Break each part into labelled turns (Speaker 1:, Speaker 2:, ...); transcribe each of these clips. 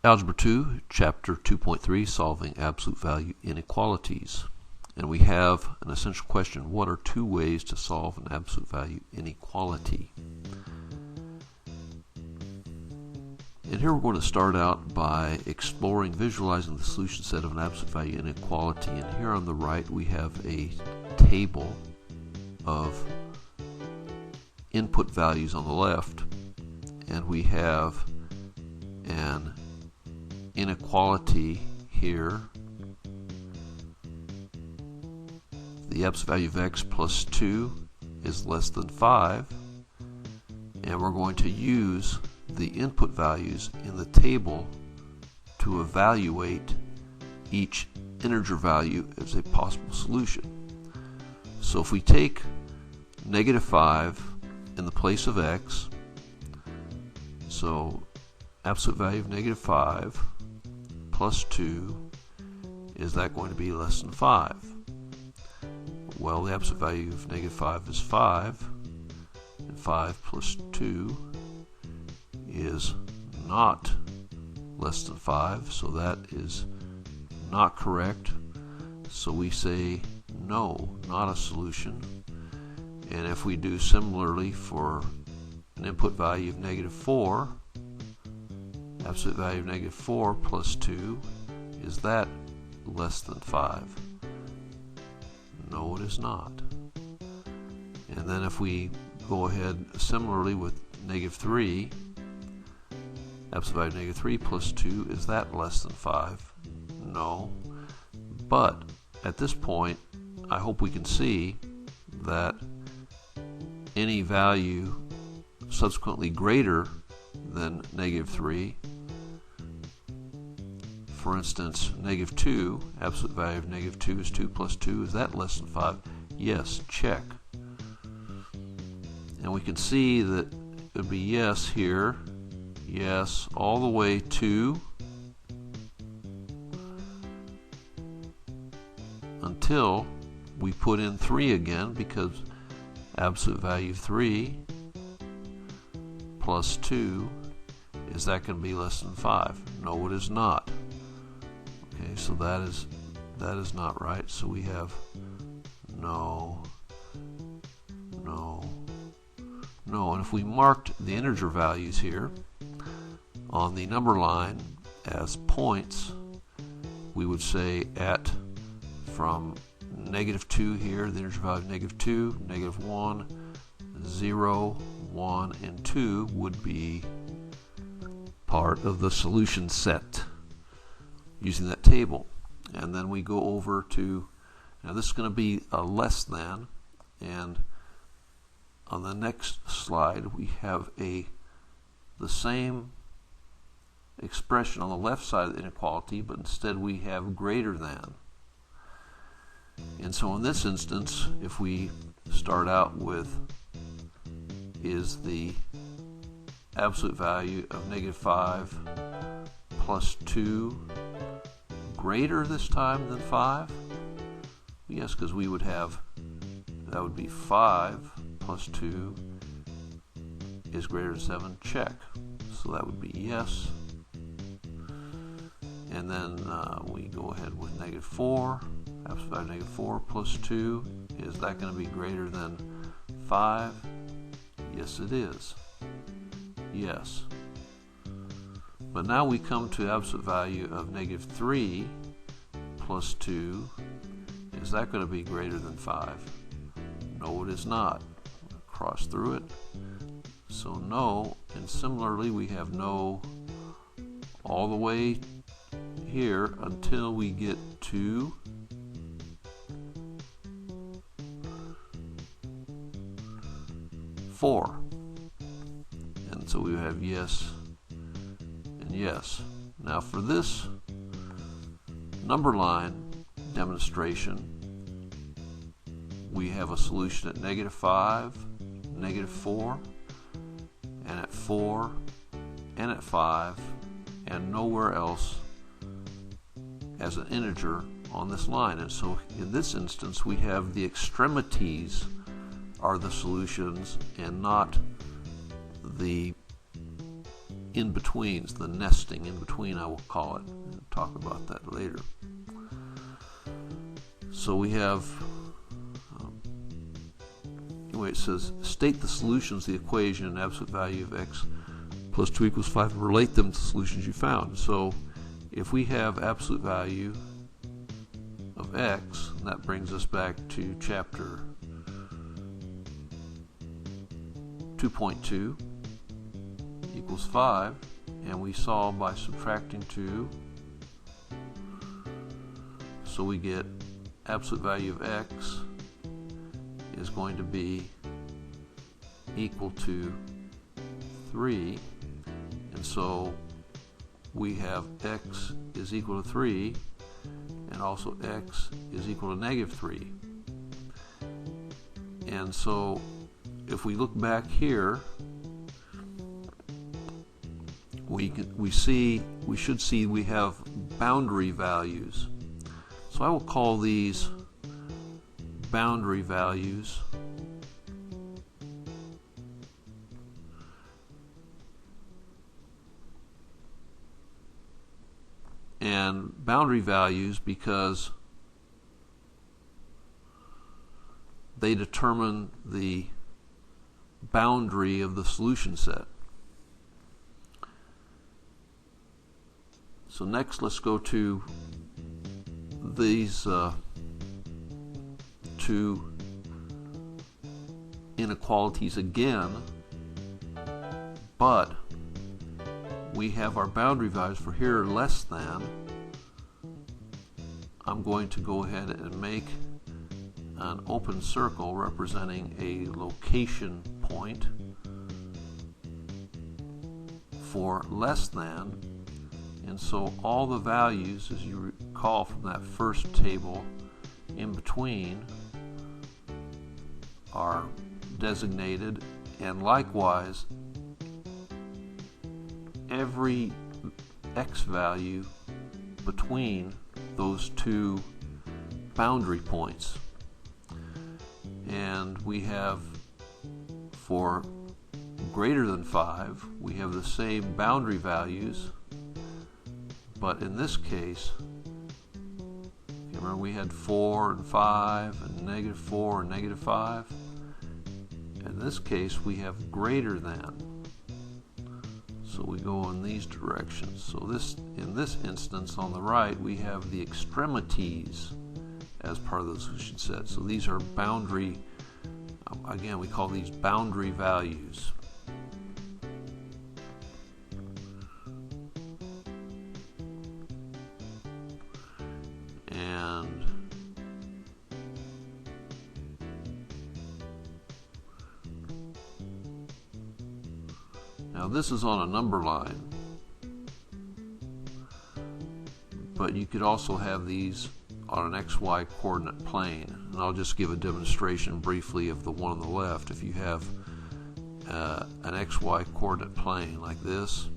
Speaker 1: Algebra 2, Chapter 2.3, Solving Absolute Value Inequalities. And we have an essential question: what are two ways to solve an absolute value inequality? And here we're going to start out by exploring, visualizing the solution set of an absolute value inequality. And here on the right we have a table of input values on the left, and we have an inequality here. The absolute value of x plus 2 is less than 5, and we're going to use the input values in the table to evaluate each integer value as a possible solution. So if we take negative 5 in the place of x, so absolute value of negative 5 plus 2, is that going to be less than 5? Well, the absolute value of negative 5 is 5, and 5 plus 2 is not less than 5, so that is not correct. So we say no, not a solution. And if we do similarly for an input value of negative 4, absolute value of negative 4 plus 2, is that less than 5? No, it is not. And then if we go ahead similarly with negative 3, absolute value of negative 3 plus 2, is that less than 5? No. But at this point, I hope we can see that any value subsequently greater than negative 3, for instance, negative 2, absolute value of negative 2 is 2 plus 2, is that less than 5? Yes, check. And we can see that it would be yes here, yes, all the way to until we put in 3 again, because absolute value of 3 plus 2, is that going to be less than 5? No, it is not. Okay, so that is not right. So we have no, no, no. And if we marked the integer values here on the number line as points, we would say at from negative 2 here, the integer value of negative 2, negative 1, 0, 1, and 2 would be part of the solution set using that table. And then we go over to, now this is going to be a less than, and on the next slide we have the same expression on the left side of the inequality, but instead we have greater than. And so in this instance, if we start out with, is the absolute value of negative 5 plus 2 greater this time than 5? Yes, because we would have, that would be 5 plus 2 is greater than 7, check. So that would be yes. And then we go ahead with negative 4, absolute value of negative 4 plus 2, is that going to be greater than 5? Yes, it is. Yes. But now we come to absolute value of negative 3 plus 2. Is that going to be greater than 5? No, it is not. Cross through it. So no, and similarly we have no all the way here until we get to four. And so we have yes and yes. Now for this number line demonstration, we have a solution at negative 5, negative 4, and at 4, and at 5, and nowhere else as an integer on this line. And so in this instance we have the extremities are the solutions and not the in-betweens, the nesting in between, I will call it. We'll talk about that later. So we have, anyway, it says, state the solutions to the equation and absolute value of x plus 2 equals 5, and relate them to the solutions you found. So if we have absolute value of x, and that brings us back to chapter 2.2, equals 5, and we solve by subtracting 2, so we get absolute value of x is going to be equal to 3, and so we have x is equal to 3, and also x is equal to negative 3. And so if we look back here, we should see we have boundary values. So I will call these boundary values. And boundary values because they determine the boundary of the solution set. So next, let's go to these two inequalities again, but we have our boundary values for here less than. I'm going to go ahead and make an open circle representing a location point for less than. And so all the values, as you recall from that first table, in between are designated, and likewise every x value between those two boundary points. And we have, for greater than 5, we have the same boundary values, but in this case, remember we had 4 and 5 and negative 4 and negative 5. In this case, we have greater than. So we go in these directions. So in this instance on the right, we have the extremities as part of the solution set. So these are boundary, again, we call these boundary values. And now this is on a number line, but you could also have these on an XY coordinate plane. And I'll just give a demonstration briefly of the one on the left. If you have an XY coordinate plane like this,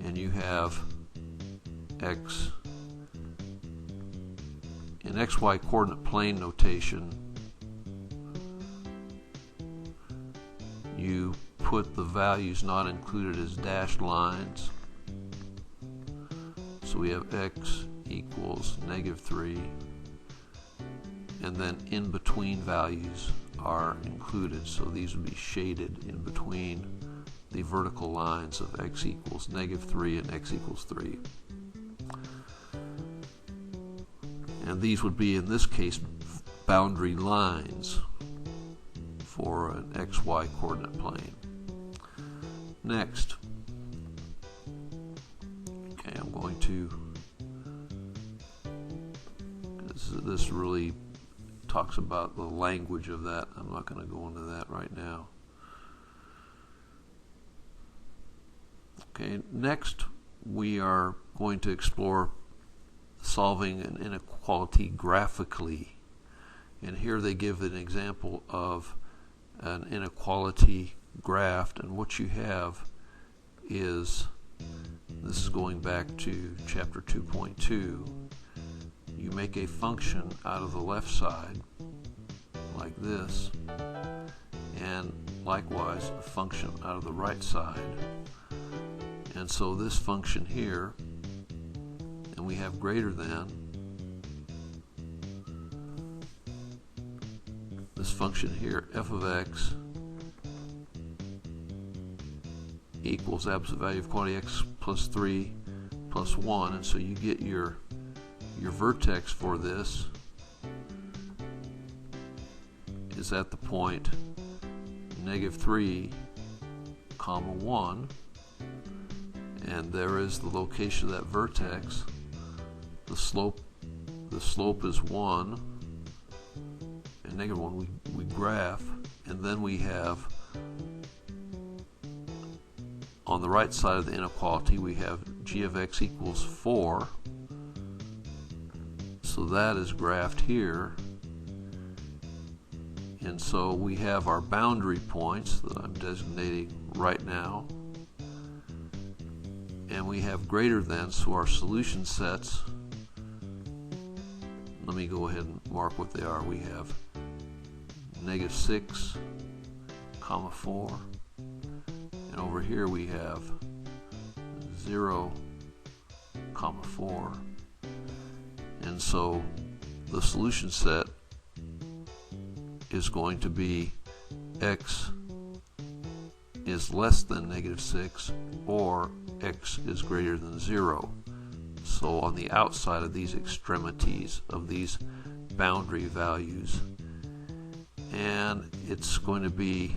Speaker 1: and you have x in XY coordinate plane notation, you put the values not included as dashed lines. So we have x equals negative 3, and then in between values are included. So these would be shaded in between the vertical lines of x equals negative 3 and x equals 3. And these would be, in this case, boundary lines for an XY coordinate plane. Next, okay, I'm going to, this really talks about the language of that. I'm not going to go into that right now. Okay, next we are going to explore solving an inequality graphically. And here they give an example of an inequality graphed, and what you have is, this is going back to chapter 2.2, you make a function out of the left side like this, and likewise a function out of the right side. And so this function here, and we have greater than, this function here, f of x equals absolute value of quantity x plus 3 plus 1, and so you get your vertex for this is at the point -3, 1, and there is the location of that vertex. The slope is 1 and -1. We graph, and then we have on the right side of the inequality we have g of x equals 4. So that is graphed here. And so we have our boundary points that I'm designating right now. And we have greater than, so our solution sets, let me go ahead and mark what they are. We have -6, 4, and over here we have 0, 4. And so the solution set is going to be x is less than -6 or x is greater than 0. So on the outside of these extremities of these boundary values, and it's going to be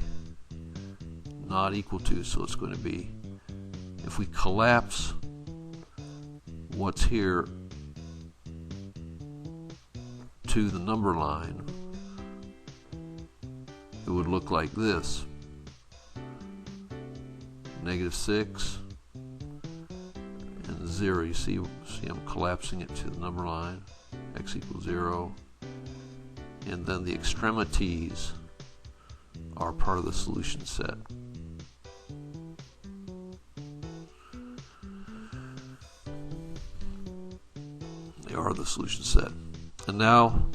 Speaker 1: not equal to, so it's going to be, if we collapse what's here to the number line, it would look like this: -6 and 0. You see I'm collapsing it to the number line, x equals 0, and then the extremities are part of the solution set. They are the solution set. And now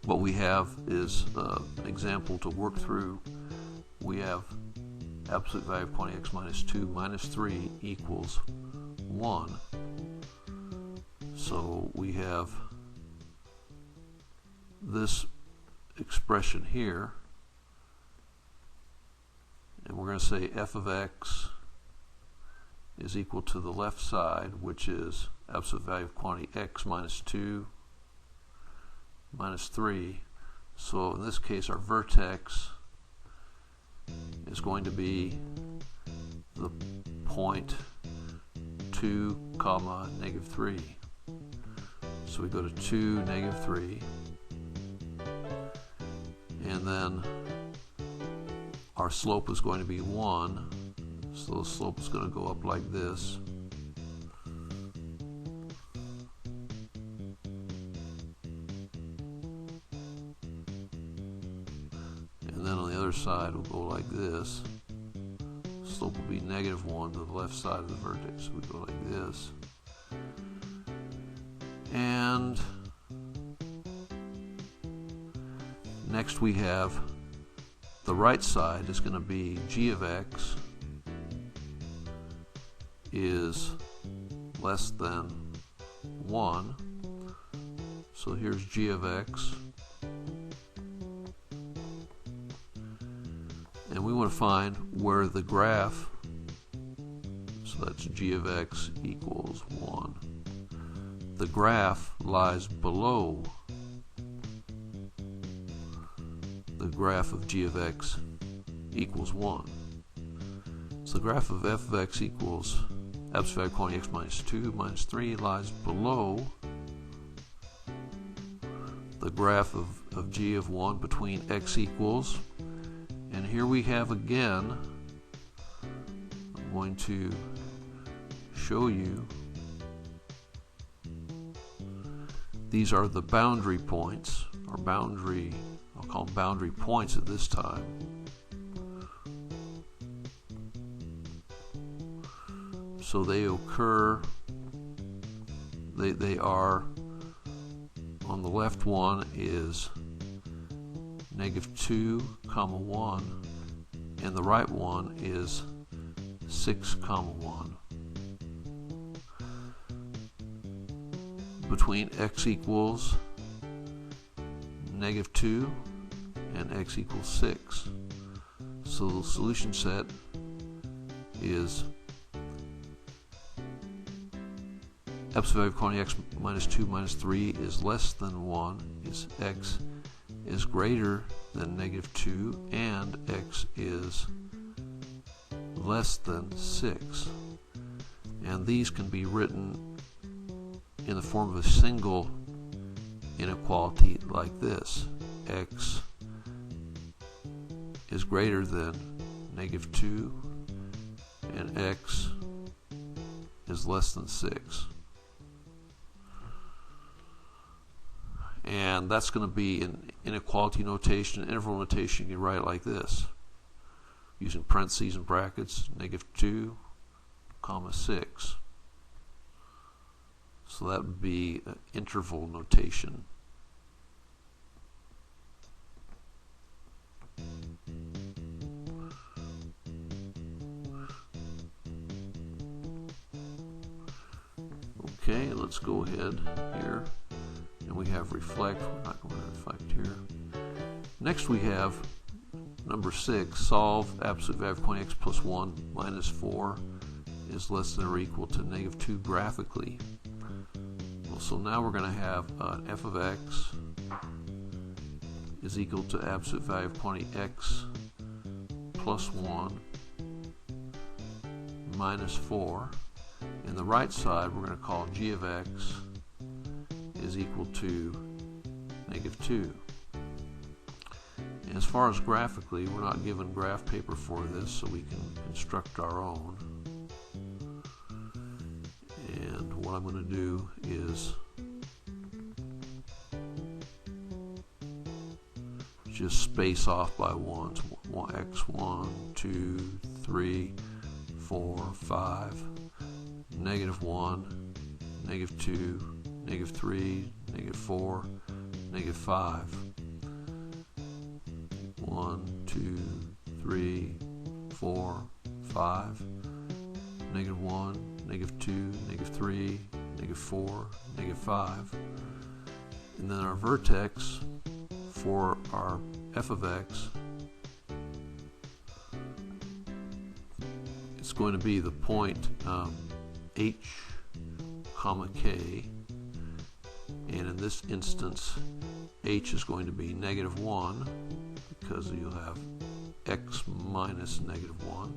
Speaker 1: what we have is an example to work through. We have absolute value of quantity x minus 2 minus 3 equals 1. So we have this expression here, and we're going to say f of x is equal to the left side, which is absolute value of quantity x minus 2 minus 3. So in this case our vertex is going to be the point 2, -3. So we go to 2, -3, and then our slope is going to be 1, so the slope is going to go up like this. And then on the other side will go like this. Slope will be -1 to the left side of the vertex. So we go like this. And next we have the right side is going to be g of x is less than 1. So here's g of x. And we want to find where the graph, so that's g of x equals 1. The graph lies below the graph of g of x equals 1. So the graph of f of x equals absolute value of quantity x minus 2 minus 3 lies below the graph of g of 1 between x equals, and here we have again, I'm going to show you, these are the boundary points, or boundary, I'll call them boundary points at this time. So they occur, they are, on the left one is -2, comma 1, and the right one is 6 comma 1. Between x equals -2 and x equals 6. So the solution set is absolute value of quantity x minus 2 minus 3 is less than 1, is x is greater than -2, and x is less than 6. And these can be written in the form of a single inequality like this. X is greater than -2, and x is less than 6. And that's going to be in inequality notation. Interval notation, you can write it like this, using parentheses and brackets, -2, comma 6. So that would be interval notation. Okay, let's go ahead here. And we have reflect. We're not going to reflect here. Next we have number 6. Solve absolute value of quantity x plus 1 minus 4 is less than or equal to -2 graphically. Well, so now we're going to have f of x is equal to absolute value of quantity x plus 1 minus 4. In the right side, we're going to call g of x is equal to -2. And as far as graphically, we're not given graph paper for this, so we can construct our own. And what I'm going to do is just space off by ones. x1, 2, 3, 4, 5, -1, -2, -3, -4, -5. 1, 2, 3, 4, 5, -1, -2, -3, -4, -5. And then our vertex for our f of x, it's going to be the point h comma k, and in this instance h is going to be -1 because you'll have x minus -1,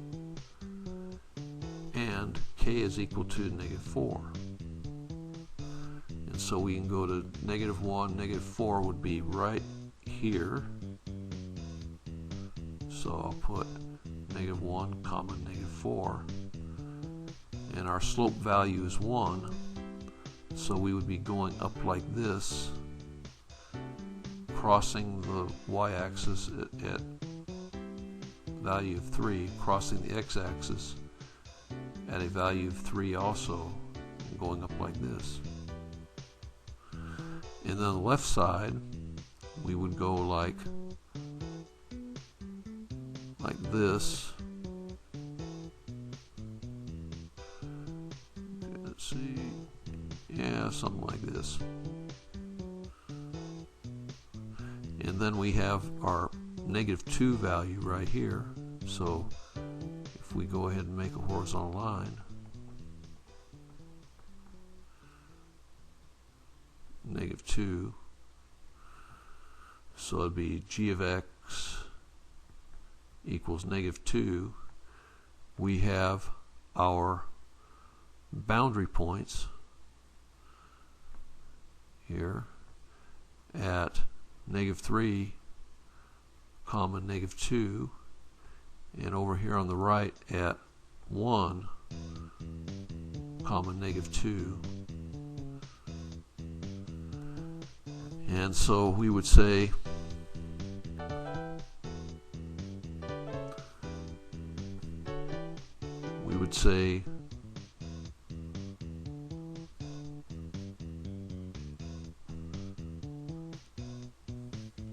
Speaker 1: and k is equal to -4. And so we can go to -1, -4 would be right here. So I'll put -1 comma -4, and our slope value is 1. So we would be going up like this, crossing the y-axis at value of 3, crossing the x-axis at a value of 3 also, and going up like this. And then on the left side, we would go like this. Let's see. Yeah, something like this. And then we have our -2 value right here. So if we go ahead and make a horizontal line, -2, so it'd be g of x equals -2. We have our boundary points here at -3 comma -2, and over here on the right at 1 comma -2. And so we would say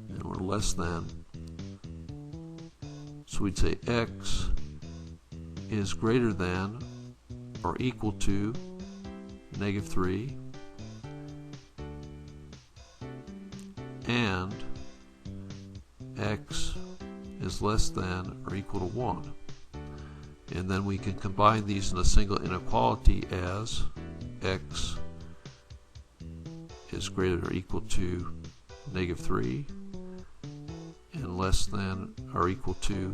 Speaker 1: and we're less than So we'd say x is greater than or equal to -3 and x is less than or equal to 1. And then we can combine these in a single inequality as x is greater or equal to -3 and less than or equal to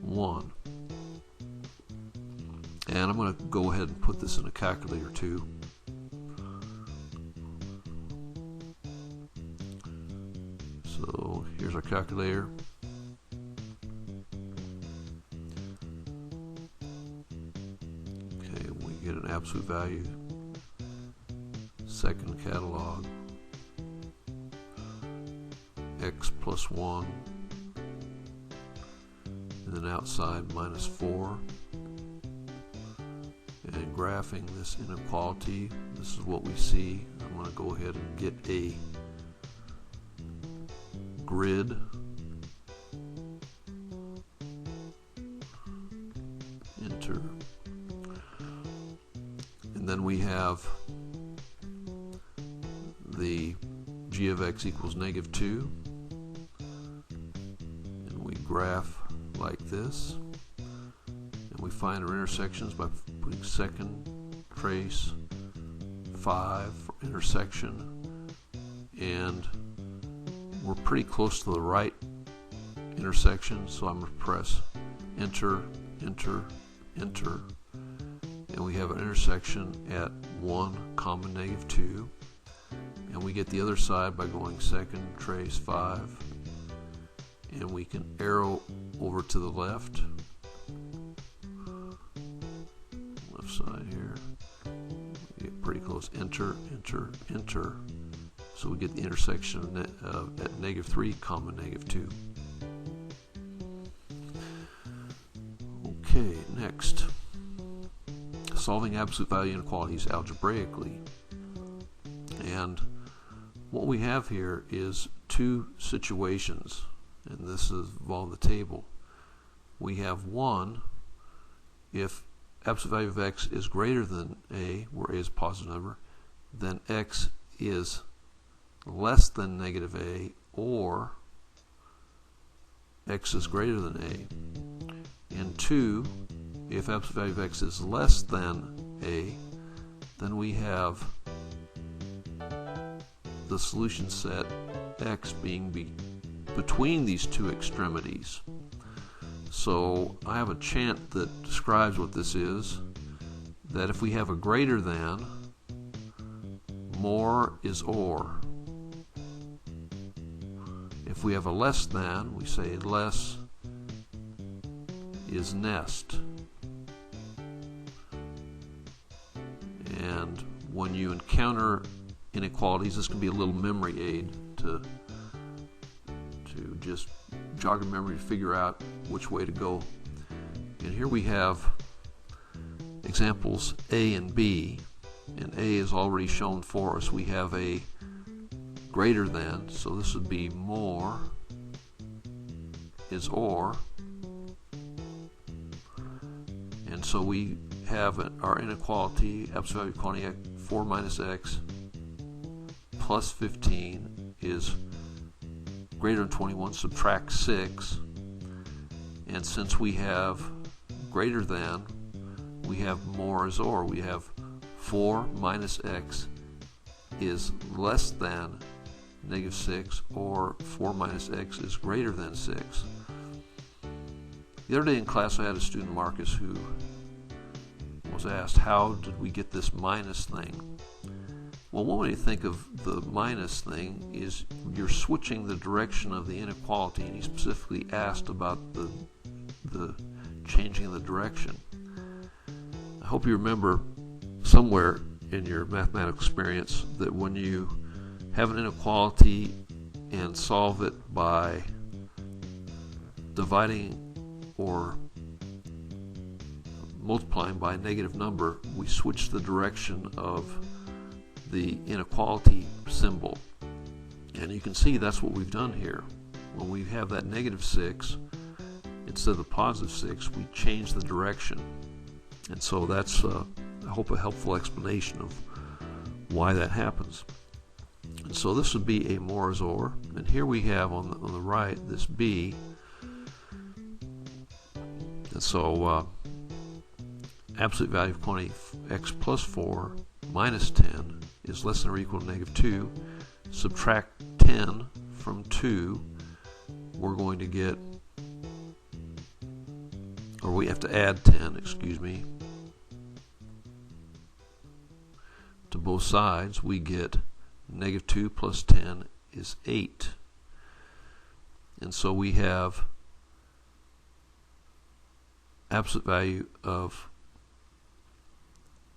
Speaker 1: 1. And I'm going to go ahead and put this in a calculator too. So here's our calculator. Okay, we get an absolute value. Second catalog, x plus 1, and then outside -4. And graphing this inequality, this is what we see. I'm going to go ahead and get a grid. Enter. And then we have the g of x equals -2. And we graph like this. And we find our intersections by putting second trace 5 for intersection, and we're pretty close to the right intersection, so I'm going to press enter, enter, enter, and we have an intersection at 1, -2, and we get the other side by going second trace 5, and we can arrow over to the left side here. We get pretty close. Enter, enter, enter. So we get the intersection at -3, -2. Okay, next. Solving absolute value inequalities algebraically. And what we have here is two situations, and this is involved the table. We have one, if absolute value of x is greater than a, where a is a positive number, then x is less than -a, or x is greater than a. And two, if absolute value of x is less than a, then we have the solution set x being between these two extremities. So I have a chant that describes what this is, that if we have a greater than, more is or. If we have a less than, we say less is nest. And when you encounter inequalities, this can be a little memory aid to just jog your memory to figure out which way to go. And here we have examples A and B, and A is already shown for us. We have a greater than, so this would be more is or, and so we have our inequality, absolute value equality 4 minus x plus 15 is greater than 21, subtract 6, and since we have greater than, we have more is or. We have 4 minus x is less than -6, or 4 minus x is greater than 6. The other day in class I had a student, Marcus, who was asked, how did we get this minus thing? Well, one way to think of the minus thing is you're switching the direction of the inequality, and he specifically asked about the changing of the direction. I hope you remember somewhere in your mathematical experience that when you have an inequality and solve it by dividing or multiplying by a negative number, we switch the direction of the inequality symbol. And you can see that's what we've done here. When we have that -6, instead of the positive 6, we change the direction. And so that's, I hope, a helpful explanation of why that happens. And so this would be a Moore's OR. And here we have on the right this B. And so absolute value of quantity x plus 4 minus 10 is less than or equal to -2. Subtract 10 from 2, we're going to get, or we have to add 10, excuse me, to both sides. We get -2 plus 10 is 8. And so we have absolute value of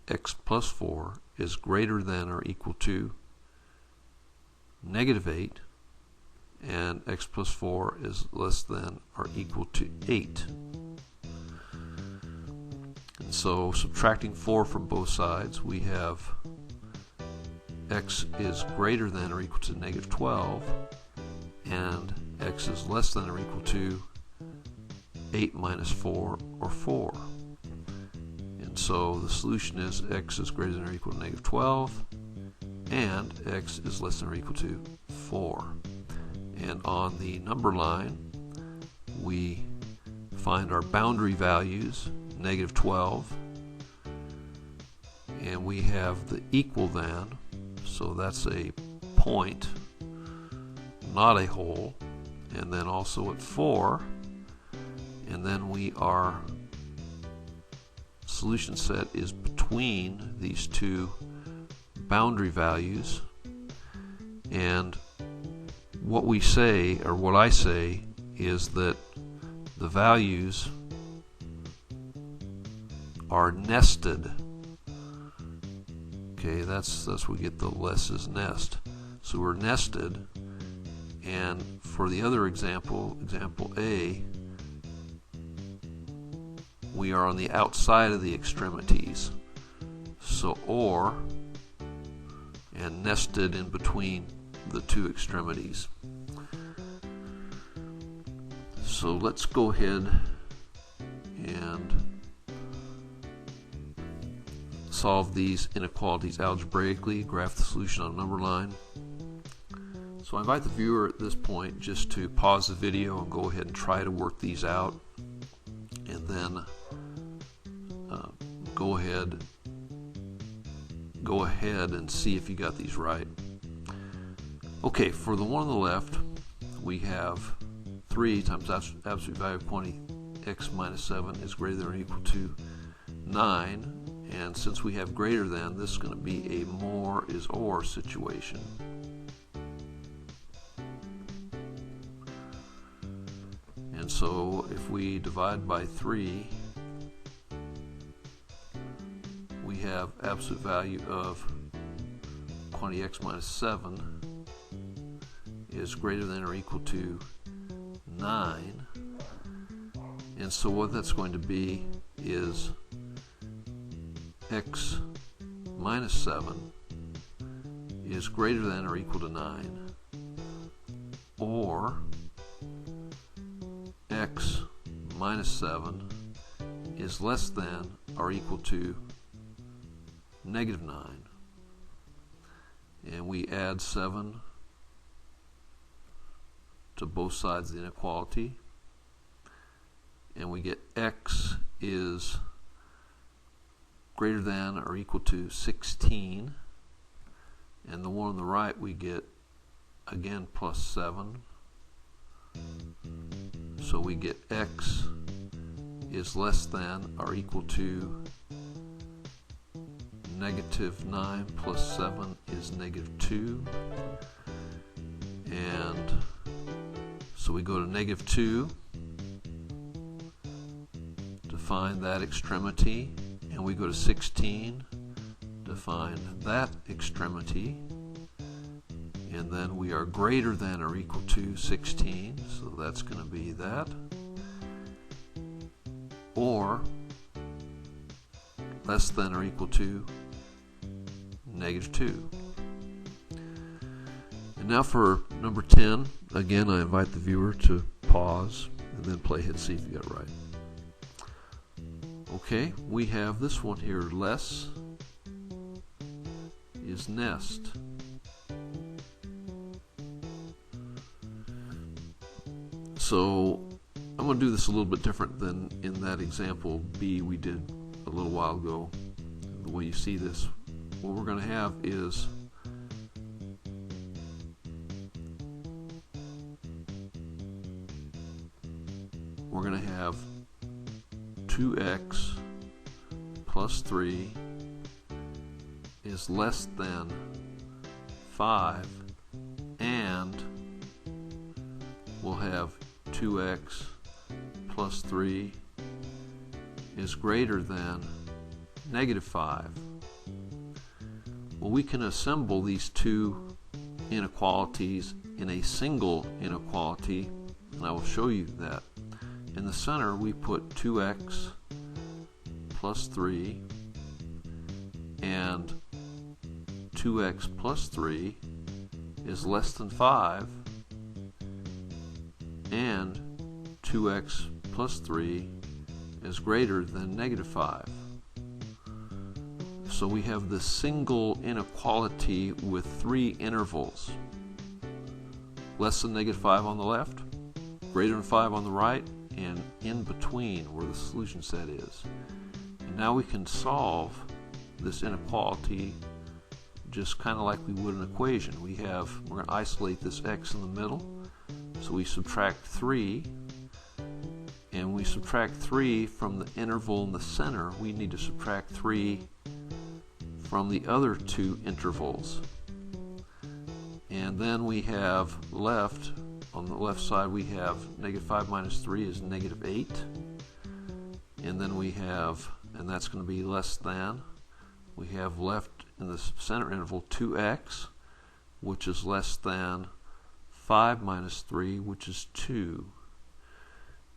Speaker 1: x plus 4 is greater than or equal to -8, and x plus 4 is less than or equal to 8. And so subtracting 4 from both sides, we have x is greater than or equal to -12, and x is less than or equal to 8 minus 4, or 4. And so the solution is x is greater than or equal to -12, and x is less than or equal to 4. And on the number line, we find our boundary values, -12, and we have the equal than, so that's a point, not a hole, and then also at 4, and then our solution set is between these two boundary values. And what we say, or what I say, is that the values are nested. Okay, that's where we get the less is nest. So we're nested, and for the other example, example A, we are on the outside of the extremities. So OR, and nested in between the two extremities. So let's go ahead and solve these inequalities algebraically, graph the solution on a number line. So I invite the viewer at this point just to pause the video and go ahead and try to work these out, and then go ahead and see if you got these right. Okay, for the one on the left, we have 3 times absolute value of quantity x minus 7 is greater than or equal to 9, and since we have greater than, this is going to be a more is or situation. And so if we divide by 3, we have absolute value of quantity x minus 7 is greater than or equal to 9. And so what that's going to be is x minus 7 is greater than or equal to 9, or x minus 7 is less than or equal to -9. And we add 7 to both sides of the inequality, and we get x is greater than or equal to 16, and the one on the right we get again plus 7, so we get x is less than or equal to -9 plus 7 is -2, and so we go to -2 to find that extremity, and we go to 16 to find that extremity, and then we are greater than or equal to 16, so that's going to be that, or less than or equal to -2. And now for number 10, again I invite the viewer to pause and then play hit see if you got it right. Okay, we have this one here, less is nest. So I'm going to do this a little bit different than in that example B we did a little while ago. The way you see this, what we're going to have is we're going to have 2x plus 3 is less than 5, and we'll have 2x plus 3 is greater than negative 5. Well, we can assemble these two inequalities in a single inequality, and I will show you that. In the center, we put 2x plus 3 and 2x plus 3 is less than 5, and 2x plus 3 is greater than negative 5. So we have the single inequality with three intervals. Less than negative 5 on the left, greater than 5 on the right, and in between where the solution set is. And now we can solve this inequality just kind of like we would an equation. We're going to isolate this x in the middle, so we subtract 3, and we subtract 3 from the interval in the center. We need to subtract 3 from the other two intervals. And then we have left, on the left side we have negative 5 minus 3 is negative 8, and then we have, and that's going to be less than, we have left in the center interval 2x, which is less than 5 minus 3, which is 2.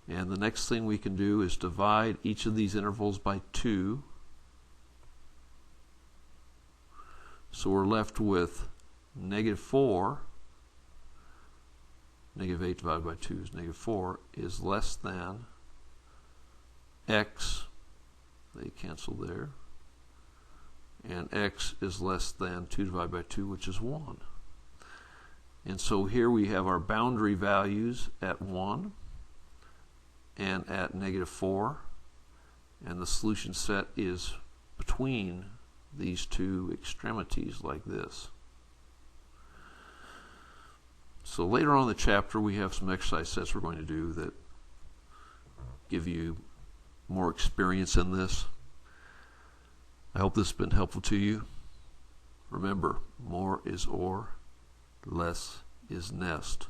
Speaker 1: And the next thing we can do is divide each of these intervals by 2. So we're left with negative 4. Negative 8 divided by 2 is negative 4, is less than x, they cancel there, and x is less than 2 divided by 2, which is 1. And so here we have our boundary values at 1 and at negative 4, and the solution set is between these two extremities like this. So later on in the chapter we have some exercise sets we're going to do that give you more experience in this. I hope this has been helpful to you. Remember, more is or, less is nest.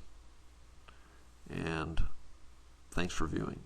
Speaker 1: And thanks for viewing.